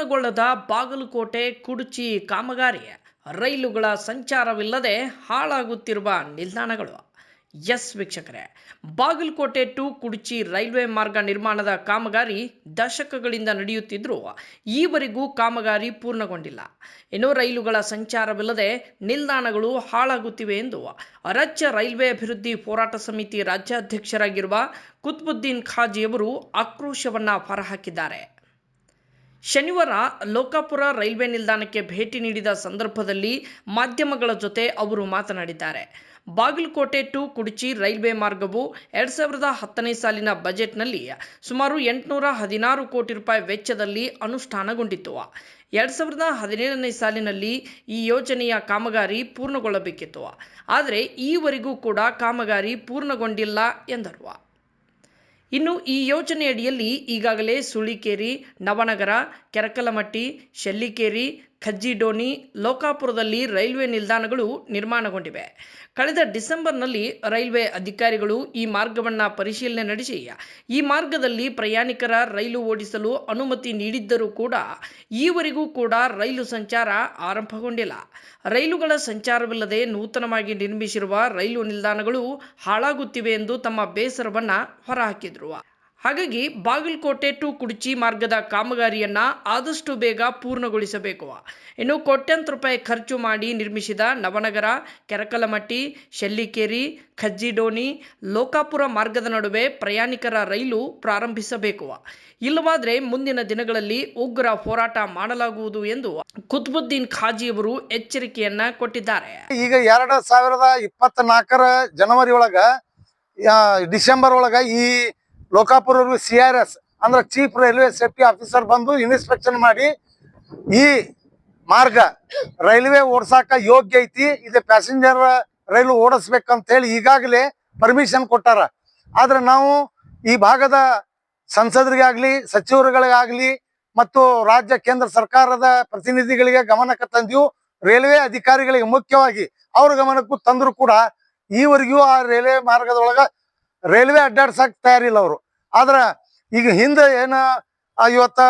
ಪೂರ್ಣಗೊಳ್ಳದ ಬಾಗಲಕೋಟೆ ಕುಡ್ಚಿ ಕಾಮಗಾರಿ ರೈಲುಗಳ ಸಂಚಾರವಿಲ್ಲದೆ ಹಾಳಾಗುತ್ತಿರುವ ನಿಲ್ದಾಣಗಳು. ಎಸ್ ವೀಕ್ಷಕರೇ, ಬಾಗಲಕೋಟೆ ಟು ಕುಡ್ಚಿ ರೈಲ್ವೆ ಮಾರ್ಗ ನಿರ್ಮಾಣದ ಕಾಮಗಾರಿ ದಶಕಗಳಿಂದ ನಡೆಯುತ್ತಿದ್ದರೂ ಈವರೆಗೂ ಕಾಮಗಾರಿ ಪೂರ್ಣಗೊಂಡಿಲ್ಲ. ಇನ್ನು ರೈಲುಗಳ ಸಂಚಾರವಿಲ್ಲದೆ ನಿಲ್ದಾಣಗಳು ಹಾಳಾಗುತ್ತಿವೆ ಎಂದು ರಾಜ್ಯ ರೈಲ್ವೆ ಅಭಿವೃದ್ಧಿ ಹೋರಾಟ ಸಮಿತಿ ರಾಜ್ಯಾಧ್ಯಕ್ಷರಾಗಿರುವ ಕುತ್ಬುದ್ದೀನ್ ಖಾಜಿಯವರು ಆಕ್ರೋಶವನ್ನು ಹೊರಹಾಕಿದ್ದಾರೆ. ಶನಿವಾರ ಲೋಕಾಪುರ ರೈಲ್ವೆ ನಿಲ್ದಾಣಕ್ಕೆ ಭೇಟಿ ನೀಡಿದ ಸಂದರ್ಭದಲ್ಲಿ ಮಾಧ್ಯಮಗಳ ಜೊತೆ ಅವರು ಮಾತನಾಡಿದ್ದಾರೆ. ಬಾಗಲಕೋಟೆ ಟು ಕುಡ್ಚಿ ರೈಲ್ವೆ ಮಾರ್ಗವು 2010ನೇ ಸಾಲಿನ ಬಜೆಟ್ನಲ್ಲಿ ಸುಮಾರು 816 ಕೋಟಿ ರೂಪಾಯಿ ವೆಚ್ಚದಲ್ಲಿ ಅನುಷ್ಠಾನಗೊಂಡಿತ್ತು. 2017ನೇ ಸಾಲಿನಲ್ಲಿ ಈ ಯೋಜನೆಯ ಕಾಮಗಾರಿ ಪೂರ್ಣಗೊಳ್ಳಬೇಕಿತ್ತು. ಆದರೆ ಈವರೆಗೂ ಕೂಡ ಕಾಮಗಾರಿ ಪೂರ್ಣಗೊಂಡಿಲ್ಲ ಎಂದರು. ಇನ್ನು ಈ ಯೋಜನೆಯಡಿಯಲ್ಲಿ ಈಗಾಗಲೇ ಸುಳಿಕೇರಿ, ನವನಗರ, ಕೆರಕಲಮಟ್ಟಿ, ಶೆಲ್ಲಿಕೇರಿ, ಖಜ್ಜಿಡೋಣಿ, ಲೋಕಾಪುರದಲ್ಲಿ ರೈಲ್ವೆ ನಿಲ್ದಾಣಗಳು ನಿರ್ಮಾಣಗೊಂಡಿವೆ. ಕಳೆದ ಡಿಸೆಂಬರ್ನಲ್ಲಿ ರೈಲ್ವೆ ಅಧಿಕಾರಿಗಳು ಈ ಮಾರ್ಗವನ್ನು ಪರಿಶೀಲನೆ ನಡೆಸಿ ಈ ಮಾರ್ಗದಲ್ಲಿ ಪ್ರಯಾಣಿಕರ ರೈಲು ಓಡಿಸಲು ಅನುಮತಿ ನೀಡಿದ್ದರೂ ಕೂಡ ಈವರೆಗೂ ಕೂಡ ರೈಲು ಸಂಚಾರ ಆರಂಭಗೊಂಡಿಲ್ಲ. ರೈಲುಗಳ ಸಂಚಾರವಿಲ್ಲದೆ ನೂತನವಾಗಿ ನಿರ್ಮಿಸಿರುವ ರೈಲು ನಿಲ್ದಾಣಗಳು ಹಾಳಾಗುತ್ತಿವೆ ಎಂದು ತಮ್ಮ ಬೇಸರವನ್ನು ಹೊರಹಾಕಿದರು. ಹಾಗಾಗಿ ಬಾಗಲಕೋಟೆ ಟು ಕುಡ್ಚಿ ಮಾರ್ಗದ ಕಾಮಗಾರಿಯನ್ನು ಆದಷ್ಟು ಬೇಗ ಪೂರ್ಣಗೊಳಿಸಬೇಕು. ಇನ್ನು ಕೋಟ್ಯಾಂತರ ರೂಪಾಯಿ ಖರ್ಚು ಮಾಡಿ ನಿರ್ಮಿಸಿದ ನವನಗರ, ಕೆರಕಲಮಟ್ಟಿ, ಶೆಲ್ಲಿಕೇರಿ, ಖಜ್ಜಿಡೋಣಿ, ಲೋಕಾಪುರ ಮಾರ್ಗದ ನಡುವೆ ಪ್ರಯಾಣಿಕರ ರೈಲು ಪ್ರಾರಂಭಿಸಬೇಕು. ಇಲ್ಲವಾದರೆ ಮುಂದಿನ ದಿನಗಳಲ್ಲಿ ಉಗ್ರ ಹೋರಾಟ ಮಾಡಲಾಗುವುದು ಎಂದು ಕುತ್ಬುದ್ದೀನ್ ಖಾಜಿಯವರು ಎಚ್ಚರಿಕೆಯನ್ನ ಕೊಟ್ಟಿದ್ದಾರೆ. ಈಗ 2024 ಜನವರಿ ಒಳಗ ಡಿಸೆಂಬರ್ ಒಳಗ ಈ ಲೋಕಾಪುರ CRS ಅಂದ್ರೆ ಚೀಫ್ ರೈಲ್ವೆ ಸೇಫ್ಟಿ ಆಫೀಸರ್ ಬಂದು ಇನ್ಸ್ಪೆಕ್ಷನ್ ಮಾಡಿ ಈ ಮಾರ್ಗ ರೈಲ್ವೆ ಓಡ್ಸಾಕ ಯೋಗ್ಯ ಐತಿ, ಇದು ಪ್ಯಾಸೆಂಜರ್ ರೈಲು ಓಡಿಸ್ಬೇಕಂತ ಹೇಳಿ ಈಗಾಗಲೇ ಪರ್ಮಿಷನ್ ಕೊಟ್ಟಾರ. ಆದ್ರೆ ನಾವು ಈ ಭಾಗದ ಸಂಸದರಿಗಾಗ್ಲಿ, ಸಚಿವರುಗಳಿಗಾಗ್ಲಿ ಮತ್ತು ರಾಜ್ಯ ಕೇಂದ್ರ ಸರ್ಕಾರದ ಪ್ರತಿನಿಧಿಗಳಿಗೆ ಗಮನಕ್ಕೆ ತಂದೆವು. ರೈಲ್ವೆ ಅಧಿಕಾರಿಗಳಿಗೆ ಮುಖ್ಯವಾಗಿ ಅವ್ರ ಗಮನಕ್ಕೂ ತಂದ್ರು ಕೂಡ ಈವರೆಗೂ ಆ ರೈಲ್ವೆ ಮಾರ್ಗದೊಳಗ ರೈಲ್ವೆ ಅಡ್ಡಾಡ್ಸಕ್ ತಯಾರಿಲ್ಲ ಅವರು. ಆದ್ರ ಈಗ ಹಿಂದೆ ಏನ ಇವತ್ತ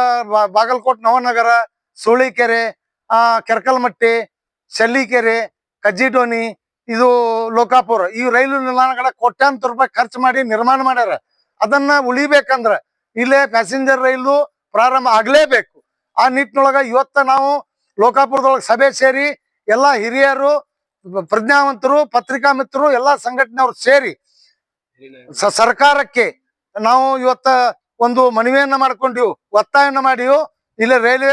ಬಾಗಲಕೋಟೆ ನವನಗರ, ಸುಳಿಕೆರೆ, ಕೆರಕಲಮಟ್ಟಿ, ಶೆಲ್ಲಿಕೆರೆ, ಖಜ್ಜಿಡೋಣಿ, ಇದು ಲೋಕಾಪುರ ಈ ರೈಲು ನಿಲ್ದಾಣಗಳ ಕೋಟ್ಯಾಂತರ ರೂಪಾಯಿ ಖರ್ಚು ಮಾಡಿ ನಿರ್ಮಾಣ ಮಾಡ್ಯಾರ. ಅದನ್ನ ಉಳಿಬೇಕಂದ್ರ ಇಲ್ಲೇ ಪ್ಯಾಸೆಂಜರ್ ರೈಲು ಪ್ರಾರಂಭ ಆಗ್ಲೇಬೇಕು. ಆ ನಿಟ್ಟಿನೊಳಗ ಇವತ್ತ ನಾವು ಲೋಕಾಪುರದೊಳಗೆ ಸಭೆ ಸೇರಿ ಎಲ್ಲಾ ಹಿರಿಯರು, ಪ್ರಜ್ಞಾವಂತರು, ಪತ್ರಿಕಾ ಮಿತ್ರರು, ಎಲ್ಲಾ ಸಂಘಟನೆಯವರು ಸೇರಿ ಸರ್ಕಾರಕ್ಕೆ ನಾವು ಇವತ್ತ ಒಂದು ಮನವಿಯನ್ನ ಮಾಡ್ಕೊಂಡಿವು, ಒತ್ತಾಯನ ಮಾಡಿವು. ಇಲ್ಲಿ ರೈಲ್ವೆ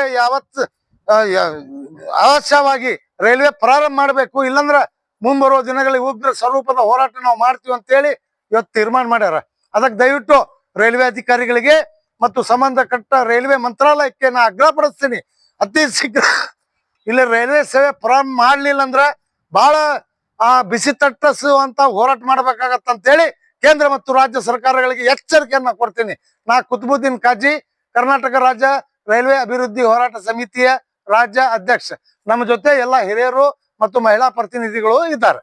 ಅವಶ್ಯವಾಗಿ ರೈಲ್ವೆ ಪ್ರಾರಂಭ ಮಾಡಬೇಕು, ಇಲ್ಲಂದ್ರ ಮುಂಬರುವ ದಿನಗಳಿಗೆ ಉಗ್ರ ಸ್ವರೂಪದ ಹೋರಾಟ ನಾವು ಮಾಡ್ತೀವಿ ಅಂತೇಳಿ ಇವತ್ತು ತೀರ್ಮಾನ ಮಾಡ್ಯಾರ. ಅದಕ್ಕೆ ದಯವಿಟ್ಟು ರೈಲ್ವೆ ಅಧಿಕಾರಿಗಳಿಗೆ ಮತ್ತು ಸಂಬಂಧಪಟ್ಟ ರೈಲ್ವೆ ಮಂತ್ರಾಲಯಕ್ಕೆ ನಾ ಆಗ್ರಹಪಡಿಸ್ತೀನಿ, ಅತಿ ಶೀಘ್ರ ಇಲ್ಲಿ ರೈಲ್ವೆ ಸೇವೆ ಪ್ರಾರಂಭ ಮಾಡ್ಲಿಲ್ಲ ಅಂದ್ರ ಬಹಳ ಬಿಸಿ ತಟ್ಟಿಸುವಂತ ಹೋರಾಟ ಮಾಡ್ಬೇಕಾಗತ್ತಂತೇಳಿ ಕೇಂದ್ರ ಮತ್ತು ರಾಜ್ಯ ಸರ್ಕಾರಗಳಿಗೆ ಎಚ್ಚರಿಕೆಯನ್ನ ಕೊಡ್ತೀನಿ. ನಾ ಕುತ್ಬುದ್ದೀನ್ ಖಾಜಿ, ಕರ್ನಾಟಕ ರಾಜ್ಯ ರೈಲ್ವೆ ಅಭಿವೃದ್ಧಿ ಹೋರಾಟ ಸಮಿತಿಯ ರಾಜ್ಯ ಅಧ್ಯಕ್ಷ. ನಮ್ಮ ಜೊತೆ ಎಲ್ಲ ಹಿರಿಯರು ಮತ್ತು ಮಹಿಳಾ ಪ್ರತಿನಿಧಿಗಳು ಇದ್ದಾರೆ.